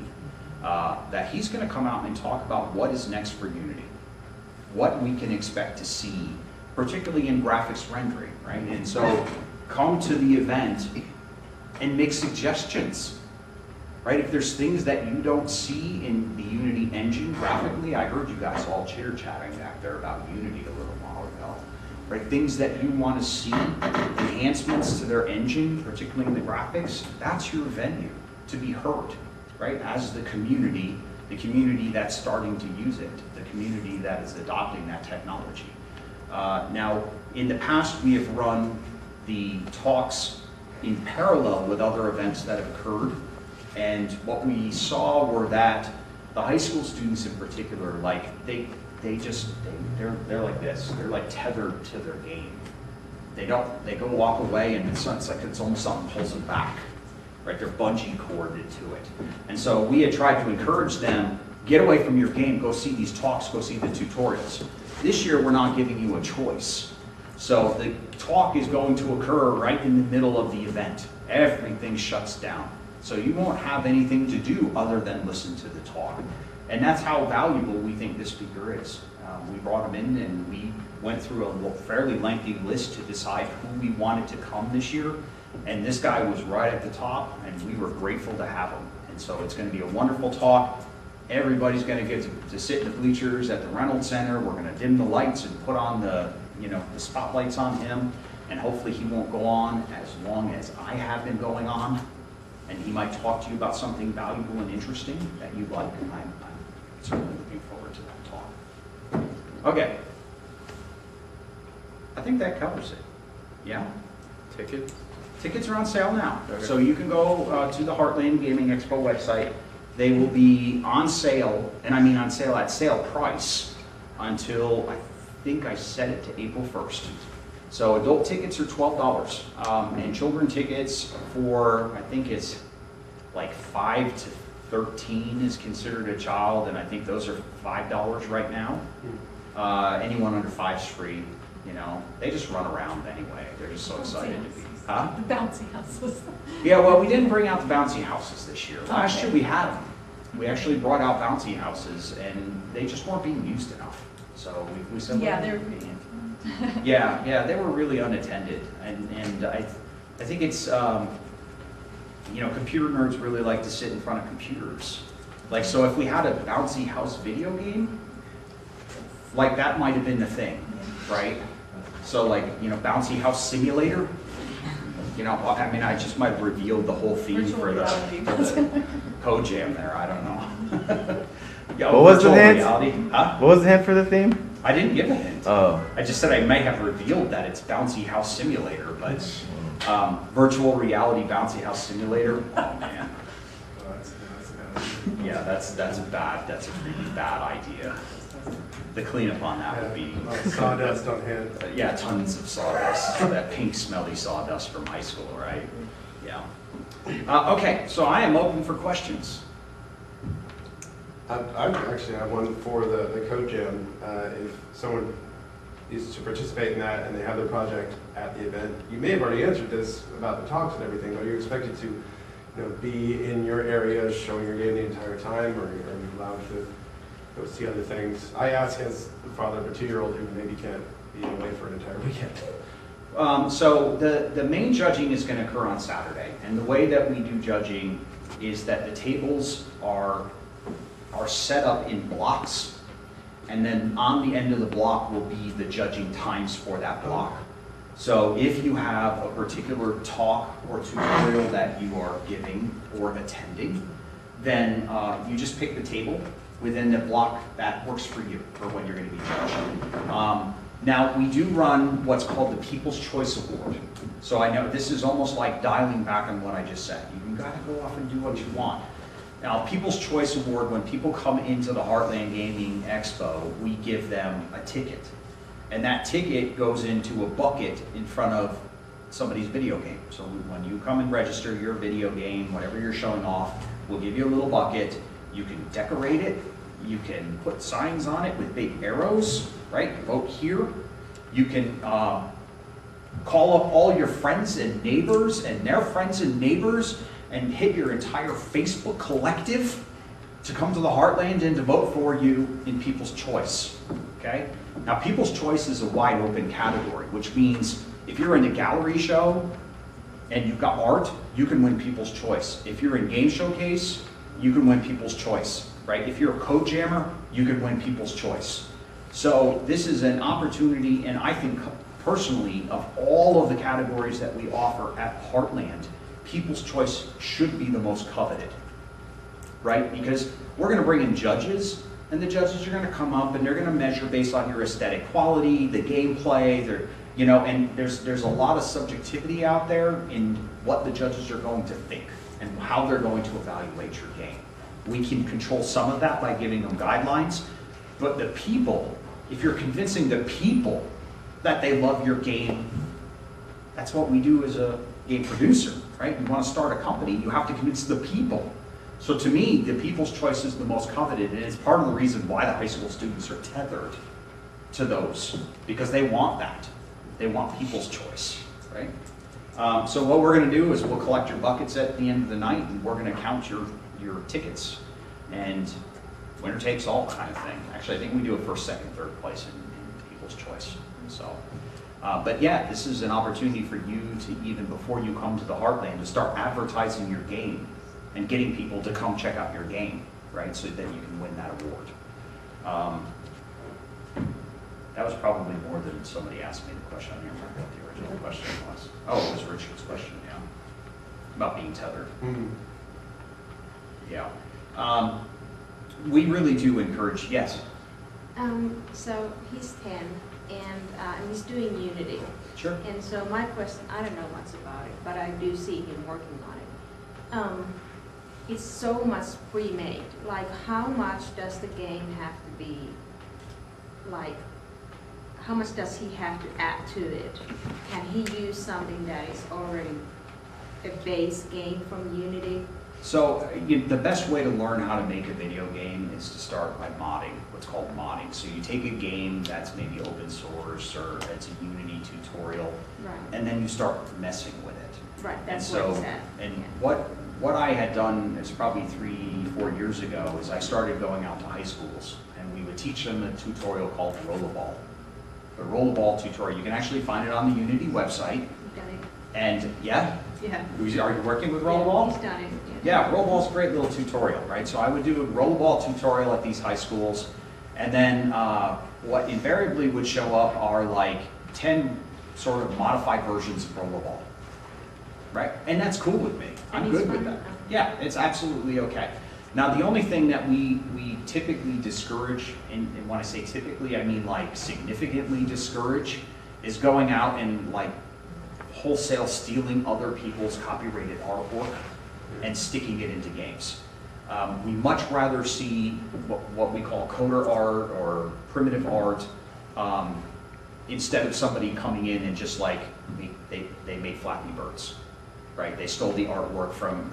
that he's going to come out and talk about what is next for Unity, what we can expect to see, particularly in graphics rendering, right? And so come to the event and make suggestions, right? If there's things that you don't see in the Unity engine graphically, I heard you guys all chitter-chatting back there about Unity a little while ago, right? Things that you want to see, enhancements to their engine, particularly in the graphics, that's your venue to be heard, right? As the community that's starting to use it, the community that is adopting that technology. Now, in the past, we have run the talks in parallel with other events that have occurred, and what we saw were that the high school students in particular, like they're like this. They're like tethered to their game. They go walk away, and it's like it's almost something pulls them back, right? They're bungee corded to it. And so we had tried to encourage them, get away from your game, go see these talks, go see the tutorials. This year, we're not giving you a choice. So the talk is going to occur right in the middle of the event. Everything shuts down. So you won't have anything to do other than listen to the talk. And that's how valuable we think this speaker is. We brought him in and we went through a fairly lengthy list to decide who we wanted to come this year. And this guy was right at the top, and we were grateful to have him. And so it's going to be a wonderful talk. Everybody's going to get to sit in the bleachers at the Reynolds Center. We're going to dim the lights and put on the spotlights on him. And hopefully he won't go on as long as I have been going on. And he might talk to you about something valuable and interesting that you like. I'm certainly looking forward to that talk. Okay. I think that covers it. Yeah? Tickets? Tickets are on sale now. Okay. So you can go to the Heartland Gaming Expo website. They will be on sale, and I mean on sale at sale price until I think I set it to April 1st. So adult tickets are $12, and children tickets for, I think it's like 5 to 13 is considered a child, and I think those are $5 right now. Anyone under 5 is free. They just run around anyway. They're just so excited to be. Huh? The bouncy houses. Yeah, well, we didn't bring out the bouncy houses this year. Last year we had them. We actually brought out bouncy houses, and they just weren't being used enough. So we said, Yeah, well, they're yeah, they were really unattended, and I think it's computer nerds really like to sit in front of computers. Like, so if we had a bouncy house video game, like that might have been the thing, right? So like, bouncy house simulator. I just might have revealed the whole theme for the code jam there. I don't know. Yeah, What was the virtual hint? reality. Huh? What was the hint for the theme? I didn't give a hint. Oh. I just said I may have revealed that it's bouncy house simulator, but virtual reality bouncy house simulator. Oh man. Yeah, that's a really bad idea. The cleanup on that would be Sawdust on hand. yeah, tons of sawdust. That pink smelly sawdust from high school, right? Yeah. Okay, so I am open for questions. I actually have one for the code jam. If someone is to participate in that and they have their project at the event, you may have already answered this about the talks and everything, but are you expected to be in your area showing your game the entire time, or are you allowed to go see other things? I ask as the father of a 2-year-old who maybe can't be away for an entire weekend. So the main judging is going to occur on Saturday, and the way that we do judging is that the tables are set up in blocks, and then on the end of the block will be the judging times for that block. So if you have a particular talk or tutorial that you are giving or attending, then you just pick the table within the block that works for you for when you're going to be judged. Now, we do run what's called the People's Choice Award. So I know this is almost like dialing back on what I just said. You got to go off and do what you want. Now, People's Choice Award, when people come into the Heartland Gaming Expo, we give them a ticket. And that ticket goes into a bucket in front of somebody's video game. So when you come and register your video game, whatever you're showing off, we'll give you a little bucket. You can decorate it. You can put signs on it with big arrows, right? Vote here. You can call up all your friends and neighbors and their friends and neighbors and hit your entire Facebook collective to come to the Heartland and to vote for you in People's Choice, okay? Now, People's Choice is a wide open category, which means if you're in a gallery show and you've got art, you can win People's Choice. If you're in Game Showcase, you can win People's Choice, right? If you're a code jammer, you can win People's Choice. So this is an opportunity, and I think personally, of all of the categories that we offer at Heartland, People's Choice should be the most coveted, right? Because we're going to bring in judges, and the judges are going to come up and they're going to measure based on your aesthetic quality, the gameplay, and there's a lot of subjectivity out there in what the judges are going to think and how they're going to evaluate your game. We can control some of that by giving them guidelines, but the people, if you're convincing the people that they love your game, that's what we do as a game producer, right? You want to start a company, you have to convince the people. So to me, the People's Choice is the most coveted, and it's part of the reason why the high school students are tethered to those, because they want that. They want People's Choice, right? So what we're going to do is we'll collect your buckets at the end of the night, and we're going to count your tickets, and winner takes all kind of thing. Actually, I think we do a first, second, third place in People's Choice. So, but yeah, this is an opportunity for you to, even before you come to the Heartland, to start advertising your game and getting people to come check out your game, right? So that you can win that award. That was probably more than somebody asked me the question. I don't remember what the original question was. Oh, it was Richard's question, yeah. About being tethered. Mm-hmm. Yeah. We really do encourage, yes. So he's 10 and he's doing Unity. Sure. And so my question, I don't know much about it, but I do see him working on it. It's so much pre-made. Like, how much does the game have to be, like, how much does he have to add to it? Can he use something that is already a base game from Unity? So the best way to learn how to make a video game is to start by modding, what's called modding. So you take a game that's maybe open source or it's a Unity tutorial, Right. and then you start messing with it. Right, that's and what so, he said. And Yeah. what I had done, it's probably 3-4 years ago, is I started going out to high schools and we would teach them a tutorial called Rollerball. The Rollerball tutorial, you can actually find it on the Unity website. You got it? And yeah, Yeah. are you working with Rollerball? Yeah, he's done it. Yeah, Rollerball's a great little tutorial, right? So I would do a Rollerball tutorial at these high schools, and then what invariably would show up are like 10 sort of modified versions of Rollerball, right? And that's cool with me. I'm And it's good with fun? that. Yeah, it's absolutely okay. Now, the only thing that we typically discourage, and when I say typically, I mean like significantly discourage, is going out and like wholesale stealing other people's copyrighted artwork and sticking it into games. We much rather see what we call coder art or primitive art instead of somebody coming in and just like, they made Flappy Birds, right? They stole the artwork from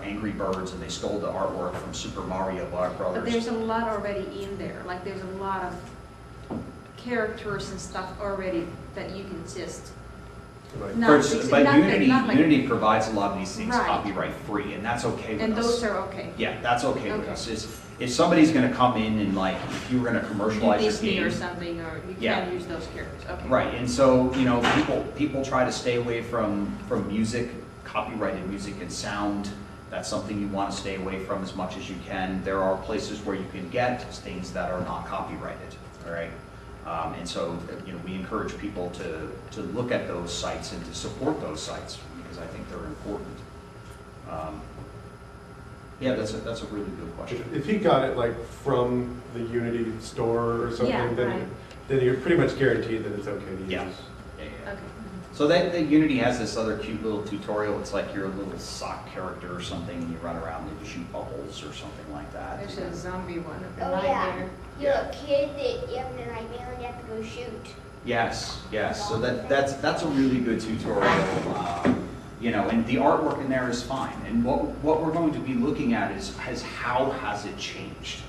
Angry Birds, and they stole the artwork from Super Mario Brothers. But there's a lot already in there. Like, there's a lot of characters and stuff already that you can just not fix it. But Not like- Unity provides a lot of these things Right. copyright free, and that's okay with us. And those are okay. Yeah, that's okay with Okay. us. If somebody's going to come in and like, if you were going to commercialize your Disney game, or something, or you Yeah. can't use those characters. Okay. right? And so people try to stay away from music, copyrighted music and sound. That's something you want to stay away from as much as you can. There are places where you can get things that are not copyrighted. All right. And so, we encourage people to look at those sites and to support those sites because I think they're important. Yeah, that's a really good question. If he got it like from the Unity store or something, Yeah, then, right. then you're pretty much guaranteed that it's okay to use. Yeah. Okay. So that Unity has this other cute little tutorial. It's like you're a little sock character or something, and you run around and you shoot bubbles or something like that. There's a zombie one. Oh, yeah. You're a kid that you have an idea and you have to go shoot. Yes, yes. So that's a really good tutorial. You know, and the artwork in there is fine. And what we're going to be looking at is how has it changed,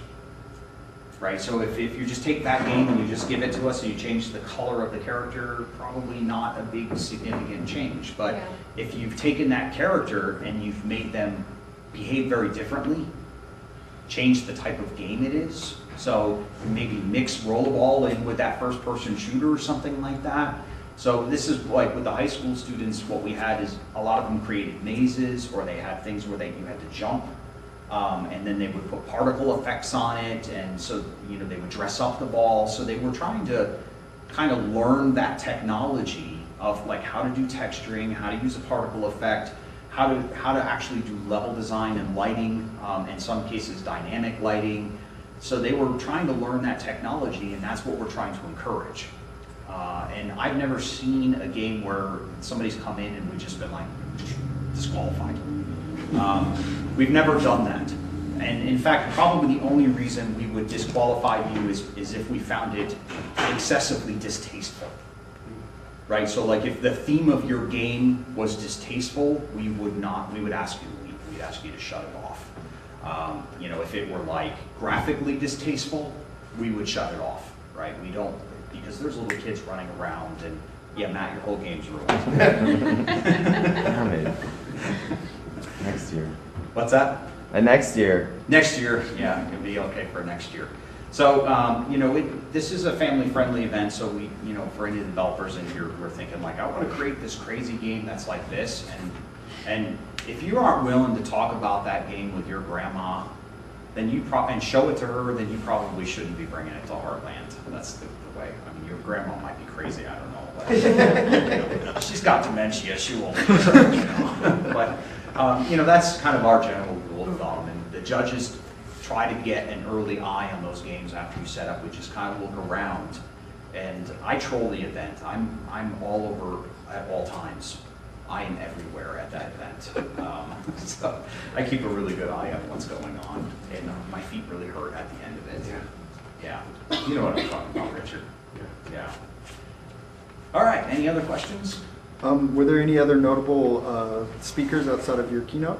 right? So if you just take that game and you just give it to us and you change the color of the character, probably not a big significant change. But Yeah. if you've taken that character and you've made them behave very differently, changed the type of game it is, so maybe mix rollerball in with that first-person shooter or something like that. So this is like with the high school students, what we had is a lot of them created mazes, or they had things where you had to jump, and then they would put particle effects on it, and so you know they would dress up the ball. So they were trying to kind of learn that technology of like how to do texturing, how to use a particle effect, how to actually do level design and lighting, in some cases dynamic lighting. So they were trying to learn that technology, and that's what we're trying to encourage. And I've never seen a game where somebody's come in and we've just been like, disqualified. We've never done that. And in fact, probably the only reason we would disqualify you is if we found it excessively distasteful. Right? So like if the theme of your game was distasteful, we would ask you to shut it off. You know, if it were like graphically distasteful, we would shut it off, right? We don't, because there's little kids running around and, yeah, Matt, your whole game's ruined. Damn it. Next year. What's that? Next year. Next year, yeah, it'll be okay for next year. So, you know, this is a family-friendly event, so we, you know, for any developers in here who are thinking like, I want to create this crazy game that's like this, and if you aren't willing to talk about that game with your grandma, then and show it to her, then you probably shouldn't be bringing it to Heartland. That's the way. I mean, your grandma might be crazy, I don't know. But, she's got dementia, she won't, you know. But, you know, that's kind of our general rule of thumb, and the judges try to get an early eye on those games after you set up. We just kind of look around, and I troll the event. I'm all over at all times. I am everywhere at that event. So I keep a really good eye on what's going on, and my feet really hurt at the end of it. Yeah. You know what I'm talking about, Richard. Yeah. All right, any other questions? Were there any other notable speakers outside of your keynote?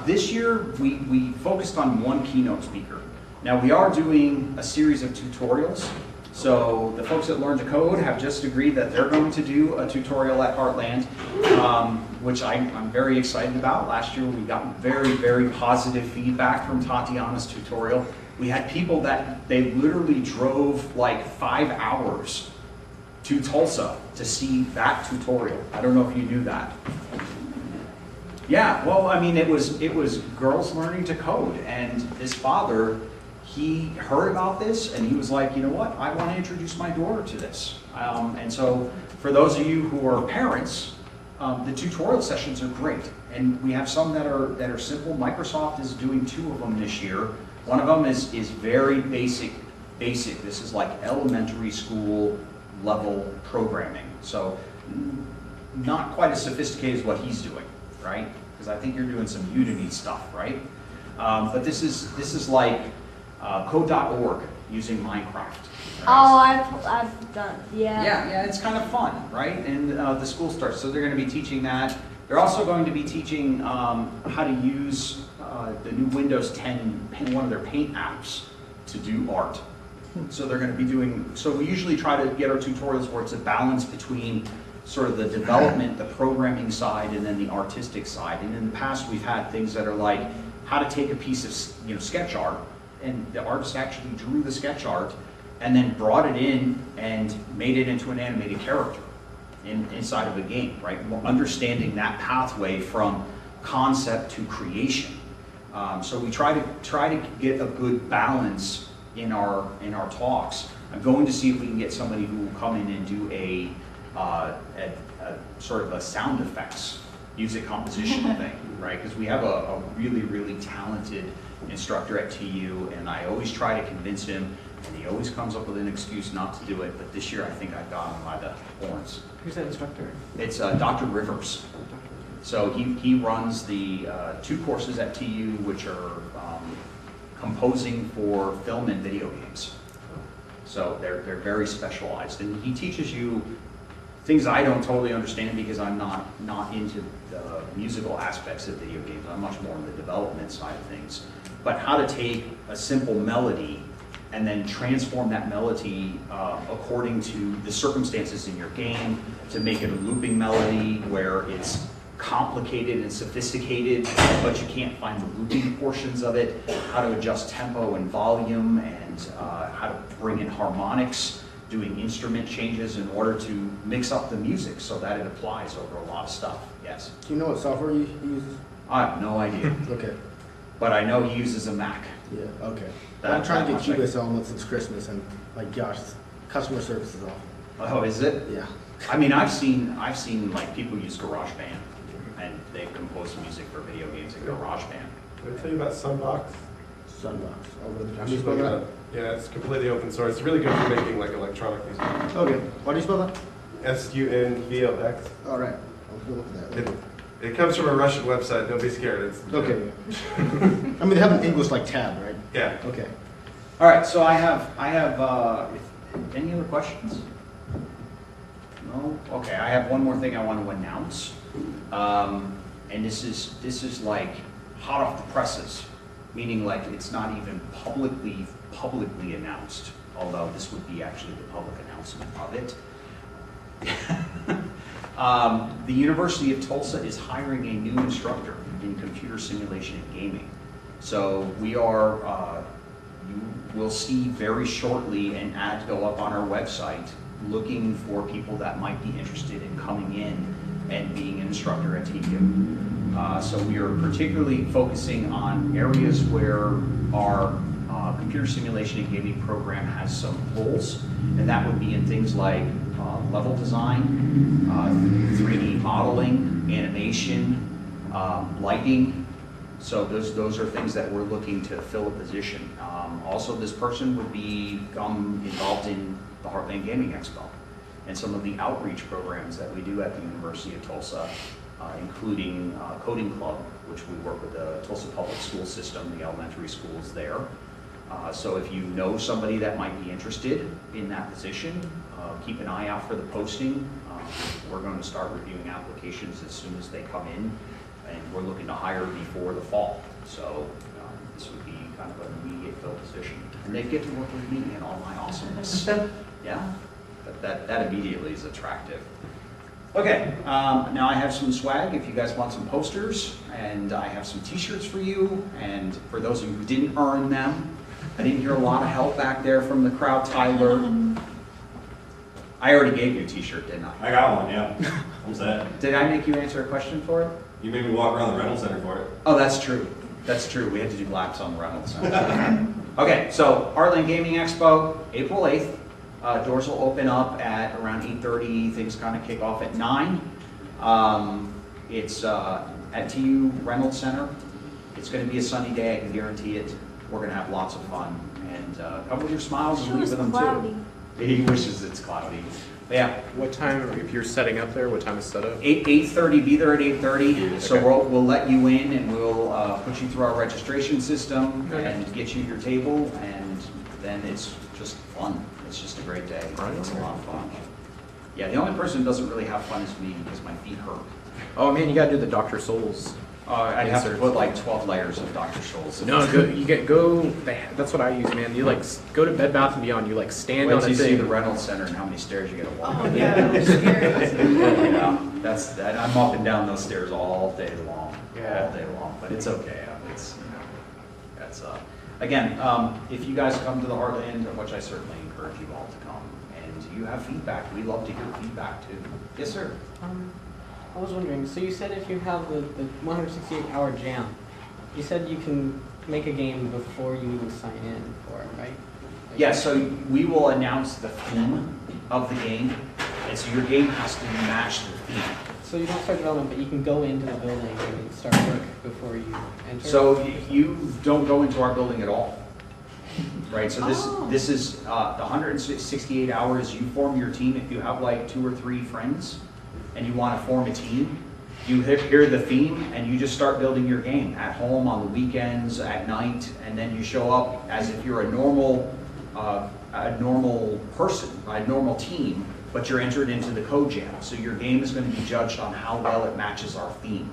This year, we focused on one keynote speaker. Now, we are doing a series of tutorials. So the folks at Learn to Code have just agreed that they're going to do a tutorial at Heartland, which I'm very excited about. Last year, we got very, very positive feedback from Tatiana's tutorial. We had people that they literally drove like 5 hours to Tulsa to see that tutorial. I don't know if you knew that. Yeah, well, I mean, it was girls learning to code, and his father, he heard about this, and he was like, you know what, I want to introduce my daughter to this. And so, for those of you who are parents, the tutorial sessions are great, and we have some that are simple. Microsoft is doing 2 of them this year. One of them is very basic. This is like elementary school level programming. So not quite as sophisticated as what he's doing, right? Because I think you're doing some Udemy stuff, right? But this is like code.org using Minecraft. Right? Oh, I've done, yeah. Yeah, it's kind of fun, right? And the school starts, so they're going to be teaching that. They're also going to be teaching how to use the new Windows 10, one of their paint apps to do art. So they're going to be doing, so we usually try to get our tutorials where it's a balance between sort of the development, the programming side, and then the artistic side. And in the past, we've had things that are like how to take a piece of sketch art, and the artist actually drew the sketch art and then brought it in and made it into an animated character inside of a game, right? Understanding that pathway from concept to creation. So we try to get a good balance in our talks. I'm going to see if we can get somebody who will come in and do a sort of a sound effects music composition thing, right? Because we have a really, really talented instructor at TU, and I always try to convince him, and he always comes up with an excuse not to do it, but this year I think I've got him by the horns. Who's that instructor? It's Dr. Rivers. So he runs the 2 courses at TU, which are composing for film and video games. So they're very specialized, and he teaches you things I don't totally understand because I'm not into the musical aspects of video games. I'm much more on the development side of things. But how to take a simple melody and then transform that melody according to the circumstances in your game to make it a looping melody where it's complicated and sophisticated, but you can't find the looping portions of it, how to adjust tempo and volume, and how to bring in harmonics, doing instrument changes in order to mix up the music so that it applies over a lot of stuff. Yes? Do you know what software he uses? I have no idea, Okay. but I know he uses a Mac. Yeah, okay. That- I'm trying to that get much I- Cubase Elements since Christmas, and like, gosh, customer service is awful. Oh, is it? Yeah. I mean, I've seen like people use GarageBand, and they've composed music for video games in GarageBand. Did I tell you about Sunbox? Sunbox. You How do you should spell look it that? up. Yeah, it's completely open source. It's really good for making like electronic music. Okay. Why do you spell that? Sunbox. All right. I'll go look at that. It comes from a Russian website. Don't be scared. It's Okay. I mean, they have an English like tab, right? Yeah. Okay. All right, so I have any other questions? No? Okay, I have one more thing I want to announce. And this is like hot off the presses, meaning like it's not even publicly announced, although this would be actually the public announcement of it. The University of Tulsa is hiring a new instructor in computer simulation and gaming. So we are, you will see very shortly an ad go up on our website looking for people that might be interested in coming in and being an instructor at TU. So we are particularly focusing on areas where our computer simulation and gaming program has some holes, and that would be in things like level design, 3D modeling, animation, lighting. So those are things that we're looking to fill a position. Also, this person would become involved in the Heartland Gaming Expo and some of the outreach programs that we do at the University of Tulsa, including Coding Club, which we work with the Tulsa Public School System, the elementary schools there. So if you know somebody that might be interested in that position, keep an eye out for the posting. We're going to start reviewing applications as soon as they come in, and we're looking to hire before the fall. So this would be kind of an immediate fill position. And they get to work with me and all my awesomeness. Yeah, that immediately is attractive. Okay, now I have some swag if you guys want some posters, and I have some t-shirts for you, and for those of you who didn't earn them, I didn't hear a lot of help back there from the crowd, Tyler. I already gave you a t-shirt, didn't I? I got one, yeah. I'm set. Did I make you answer a question for it? You made me walk around the rental center for it. Oh, that's true. That's true. We had to do laps on the rental center. Okay, so Heartland Gaming Expo, April 8th. Doors will open up at around 8:30. Things kind of kick off at 9. It's at TU Reynolds Center. It's going to be a sunny day, I can guarantee it. We're going to have lots of fun. And come with your smiles and leave with them too. He wishes it's cloudy. But yeah. What time, if you're setting up there, what time is set up? 8:30, be there at 8:30. Okay. So we'll let you in and we'll put you through our registration system and get you your table, and then it's just fun. It's just a great day. Right. It's a lot of fun. Yeah, the only person who doesn't really have fun is me because my feet hurt. Oh man, you gotta do the Dr. Souls. I'd have to Inserts. put like 12 layers of Dr. Scholl's. No, that's what I use, man. You like go to Bed Bath & Beyond. You like stand Wait on till a you see thing. the Reynolds Center and how many stairs you gotta walk. Oh, yeah, I'm scared. Yeah, that's that. I'm up and down those stairs all day long. Yeah. All day long, but it's okay. It's that's again. If you guys come to the Heartland, which I certainly encourage you all to come, and you have feedback, we love to hear feedback too. Yes, sir. I was wondering, so you said if you have the 168-hour jam, you said you can make a game before you even sign in for it, right? Like, Yeah, so we will announce the theme of the game, and so your game has to match the theme. So you don't start development, but you can go into the building and start work before you enter? So you don't go into our building at all, right? So this is the 168 hours. You form your team. If you have like 2 or 3 friends and you want to form a team, You hear the theme and you just start building your game at home, on the weekends, at night, and then you show up as if you're a normal person, a normal team, but you're entered into the code jam. So your game is going to be judged on how well it matches our theme.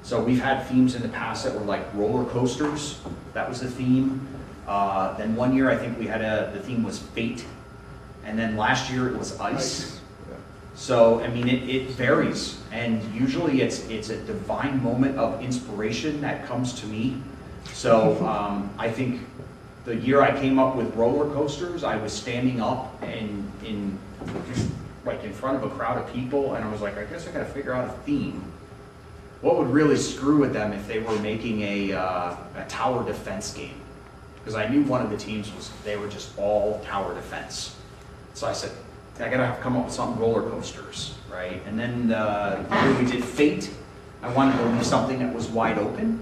So we've had themes in the past that were like roller coasters. That was the theme. Then one year I think we had the theme was fate. And then last year it was ice. So, I mean, it varies, and usually it's a divine moment of inspiration that comes to me. So, I think the year I came up with roller coasters, I was standing up and in front of a crowd of people, and I was like, I guess I gotta figure out a theme. What would really screw with them if they were making a tower defense game? Because I knew one of the teams they were just all tower defense. So I said, I gotta come up with something roller coasters, right? And then when we did Fate, I wanted to leave something that was wide open,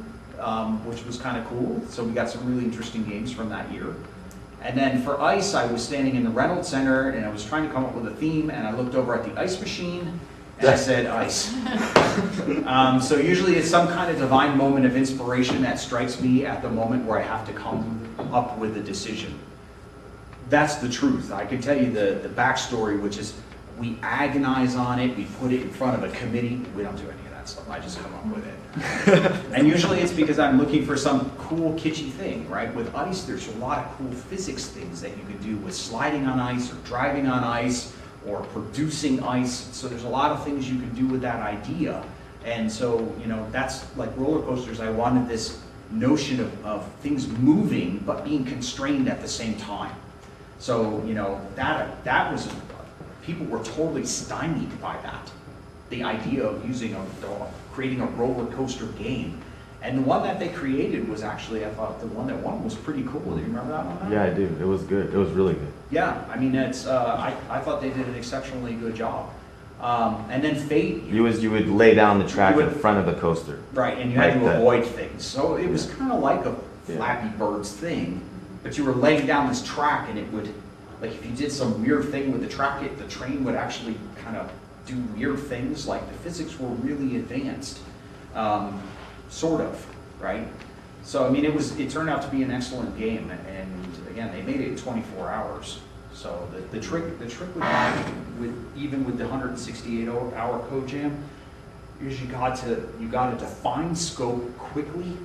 which was kind of cool. So we got some really interesting games from that year. And then for Ice, I was standing in the Reynolds Center and I was trying to come up with a theme, and I looked over at the ice machine and I said ice. So usually it's some kind of divine moment of inspiration that strikes me at the moment where I have to come up with a decision. That's the truth. I can tell you the backstory, which is we agonize on it, we put it in front of a committee. We don't do any of that stuff, I just come up with it. And usually it's because I'm looking for some cool, kitschy thing, right? With ice, there's a lot of cool physics things that you can do with sliding on ice or driving on ice or producing ice. So there's a lot of things you can do with that idea. And so, you know, that's like roller coasters. I wanted this notion of things moving but being constrained at the same time. So, you know, that was, people were totally stymied by that. The idea of creating a roller coaster game. And the one that they created was actually, I thought the one that won was pretty cool. Do you remember that one? Yeah, I do. It was good. It was really good. Yeah, I mean, it's, I thought they did an exceptionally good job. And then Fate. You would lay down the track in front of the coaster. Right, and you had to avoid things. So it was kind of like a Flappy Birds thing. But you were laying down this track, and it would, like if you did some weird thing with the track, the train would actually kind of do weird things. Like the physics were really advanced, sort of, right? So I mean, it turned out to be an excellent game, and again, they made it in 24 hours. So the trick with that, even with the 168-hour code jam, is you got to define scope quickly,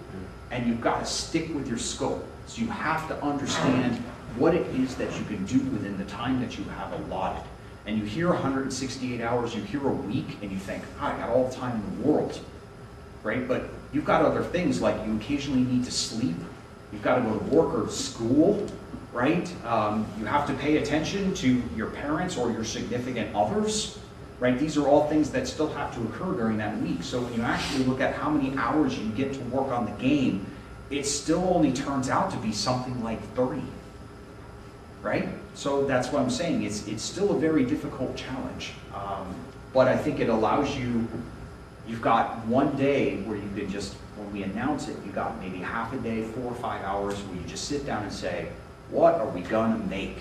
and you've got to stick with your scope. So you have to understand what it is that you can do within the time that you have allotted. And you hear 168 hours, you hear a week, and you think, I got all the time in the world, right? But you've got other things, like you occasionally need to sleep, you've got to go to work or school, right? You have to pay attention to your parents or your significant others, right? These are all things that still have to occur during that week. So when you actually look at how many hours you get to work on the game, it still only turns out to be something like 30, right? So that's what I'm saying. It's still a very difficult challenge, but I think it allows you, you've got one day where you can just, when we announce it, you got maybe half a day, 4 or 5 hours, where you just sit down and say, what are we gonna make,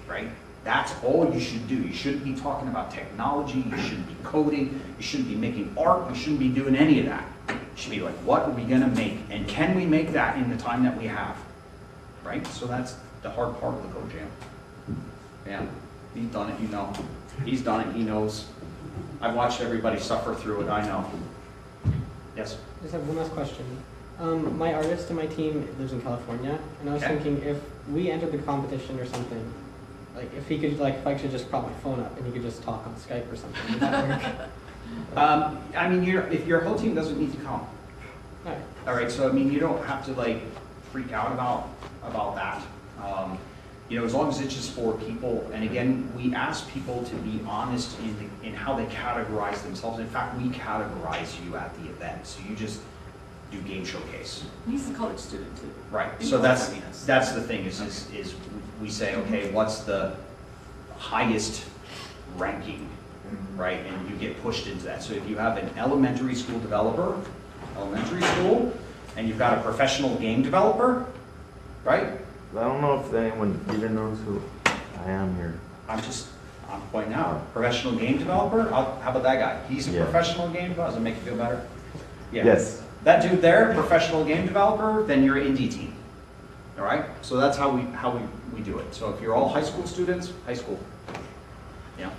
right? That's all you should do. You shouldn't be talking about technology, you shouldn't be coding, you shouldn't be making art, you shouldn't be doing any of that. You should be like, what are we gonna make? And can we make that in the time that we have, right? So that's the hard part of the code jam. Yeah, he's done it, you know. He's done it, he knows. I've watched everybody suffer through it, I know. Yes? I just have one last question. My artist in my team lives in California, and I was thinking if we entered the competition or something, like if he could, like if I could just prop my phone up and he could just talk on Skype or something, would that work? I mean, if your whole team doesn't need to come. All right, so I mean, you don't have to like freak out about that. You know, as long as it's just for people, and again, we ask people to be honest in how they categorize themselves. In fact, we categorize you at the event, so you just do game showcase. He's a college student too. Right, so that's the thing is we say, okay, what's the highest ranking, right? And you get pushed into that. So if you have an elementary school developer, and you've got a professional game developer, right? I don't know if anyone even knows who I am here. I'm I'm pointing out, professional game developer, how about that guy? He's a Yeah. professional game developer, does it make you feel better? Yeah. Yes. That dude there, professional game developer, then you're indie team. All right? So that's how we do it. So if you're all high school students, high school. Yeah.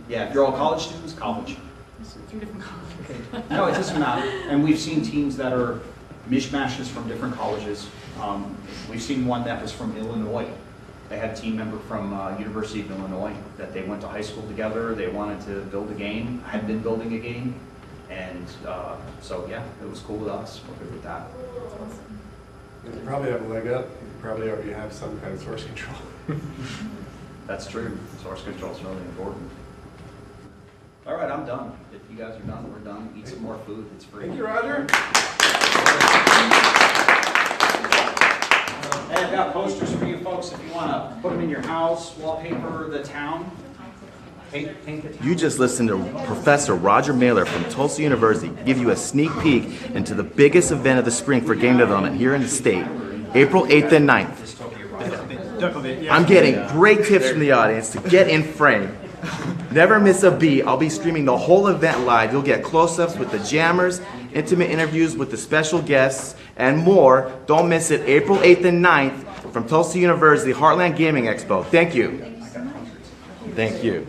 Yeah, if you're all college students, college. It's 3 different colors. No, it doesn't matter. And we've seen teams that are mishmashes from different colleges. We've seen one that was from Illinois. They had a team member from University of Illinois that they went to high school together. They wanted to build a game, had been building a game. And so, yeah, it was cool with us. We're good with that. You probably have a leg up. You probably already have some kind of source control. That's true. Source control is really important. All right, I'm done. If you guys are done, we're done. Eat some more food. It's free. Thank you, Roger. Hey, I've got posters for you folks if you want to put them in your house, wallpaper the town. Paint the town. You just listened to Professor Roger Mailer from Tulsa University give you a sneak peek into the biggest event of the spring for game development here in the state, April 8th and 9th. I'm getting great tips from the audience to get in frame. Never miss a beat. I'll be streaming the whole event live. You'll get close-ups with the jammers, intimate interviews with the special guests, and more. Don't miss it, April 8th and 9th from Tulsa University, Heartland Gaming Expo. Thank you. Thank you.